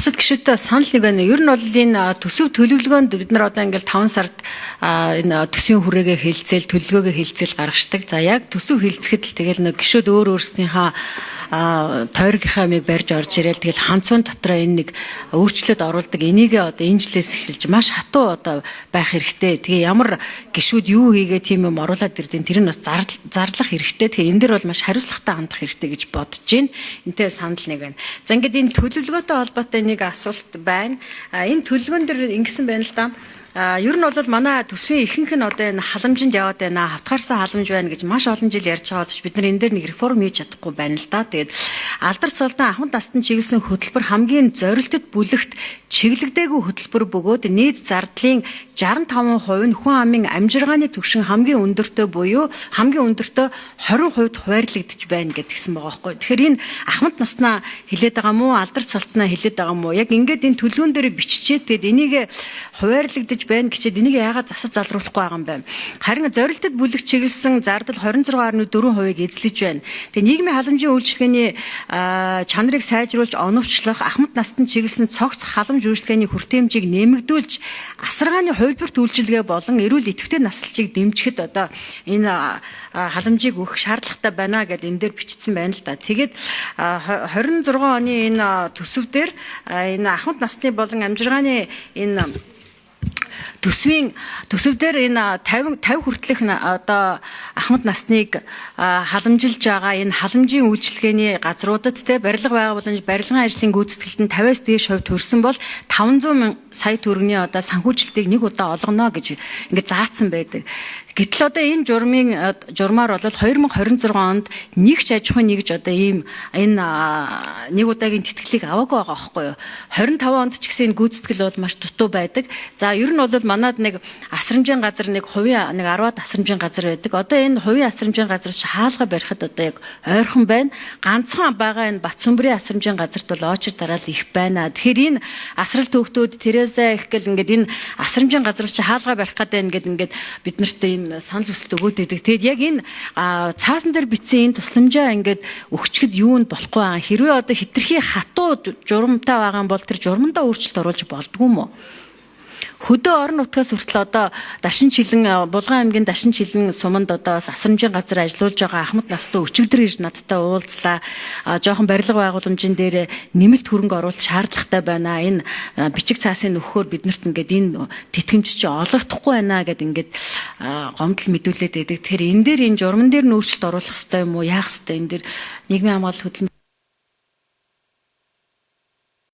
Бусад гишүүдтэй санал нэг байна. Ер нь бол энэ төсөв төлөвлөгөөнд бид нар одоо ингээл 5 сард энэ төсвийн хүрээгээ хэлцээл, төлөвлөгөөгөө хэлцээл гаргаждаг. За яг төсөв хэлцэхэд л тэгэл нэг гишүүд өөр өөрснийхээ тойргийнхаа мийг барьж орж ирээл тэгэл хамцуун дотроо энэ нэг өөрчлөлт оруулдаг. Энийгээ одоо энэ жилээс эхэлж маш хатуу одоо байх хэрэгтэй. Тэгээ ямар гишүүд юу хийгээ тийм юм оруулаад ирдیں۔ Тэр нь бас зарлах хэрэгтэй. Тэгэхээр энэ дэр бол маш хариуцлагатай хандах хэрэгтэй гэж бодож байна. Энтэй санал нэг байна. За ингээд энэ төлөвлөгөөтэй холбоотой нэг асуулт байна. Энэ төлөвлөгөөн дэр ингэсэн байна л да. Ер нь бол манай төсвийн ихэнх нь одоо энэ халамжинд яваад байна. Хавтгаарсан халамж байна гэж маш олон жил ярьж байгаа бол бид нар энэ дээр нэг реформ хийж чадахгүй байна л да. Тэгээд алдар цолдон ахмад настан чиглэсэн хөтөлбөр хамгийн зорилтод бүлэгт чиглэгдээгүй хөтөлбөр бөгөөд нийт зардлын 65% нь хүн амын амжиргааны түвшин хамгийн өндөртөө буюу хамгийн өндөртөө 20% хуваарлагдж байна гэдгсэн байгаа байхгүй. Тэгэхээр энэ ахмад наснаа хилээд байгаа мó алдар цолтноо хилээд байгаа мó яг ингээд энэ төлөвлөгөөн дээр биччихээд тэгээд энийг хуваарлагдж байна гэчихэд энийг яагаад засаж залруулахгүй байгаа юм бэ? Харин зорилтод бүлэгт чиглэсэн зардал 26.4%-ыг эзлэж байна. Тэгээ нийгмийн халамжийн үйлчилгээний чанарыг сайжруулж оновчлох, ахмад настанд чиглэсэн цогц халамж үйлчилгээний хүртээмжийг нэмэгдүүлж, асаргааны хувилбарт үйлчилгээ болон эрүүл идэвхтэй наслчийг дэмжихэд одоо энэ халамжийг өгөх шаардлагатай байна гэдээ энэ дээр бичсэн байна л да. Тэгээд 26 оны энэ төсөв дээр энэ ахмад насны болон амжиргааны энэ төсөв дээр энэ 50 хүртэлх одоо ахмад насныг халамжилж байгаа энэ халамжийн үйлчилгээний газруудад те барилга байгууламж барилгын ажлын гүйцэтгэлд нь 50-аас дээш хувь төрсөн бол 500 сая төгрөгийн одоо санхүүжилтийг нэг удаа олгоно гэж ингээд заасан байдаг. Гэтэл одоо энэ журмаар бол 2026 онд нэгч аж ахуйн нэгж одоо ийм энэ нэг удаагийн тэтгэлийг аваагүй байгаа байхгүй юу. 25 онд ч гэсэн энэ гүйцэтгэл бол маш дутуу байдаг. За ер нь бол манад нэг асрамжийн газар нэг хувийн нэг 10-аад асрамжийн газар байдаг. Одоо энэ хувийн асрамжийн газараас хаалга барихад одоо яг ойрхон байна. Ганцхан байгаа энэ Батсүмбрийн асрамжийн газарт бол очир дараал их байна. Тэгэхээр энэ асрал төвхтүүд Тереза их гэл ингээд энэ асрамжийн газараас хаалга барих гэдэг ингээд бид нарт санал хүсэлт өгөөд идэг. Тэгэд яг энэ цаасан дээр бичсэн энэ тусламжаа ингээд өгчгэд юунд болохгүй байгаа. Хэрвээ одоо хитрхи хатуу журамтай байгаа бол тэр журамдаа өөрчлөлт оруулж болдгоо юм уу? Хөдөө орон нутгаас хүртэл одоо Дашин Чилэн Булган аймгийн Дашин Чилэн суманд одоо асрамжийн газар ажиллаж байгаа ахмад настай өчигдөр ирж надтай уулзлаа. Жохон барилга байгууламжийн дээр нэмэлт хөрөнгө оруулалт шаардлагатай байна. Энэ бичиг цаасын нөхөөр биднэрт ингээд энэ тэтгэмж чи олгохдохгүй байна гэд ингээд гомдол мэдүүлээд байдаг. Тэгэхээр энэ дээр энэ журман дээр нөөцлөлт оруулах хэрэгтэй юм уу? Яах хэрэгтэй? Энэ дээр нийгмийн хамгаалалт хөдөлмөр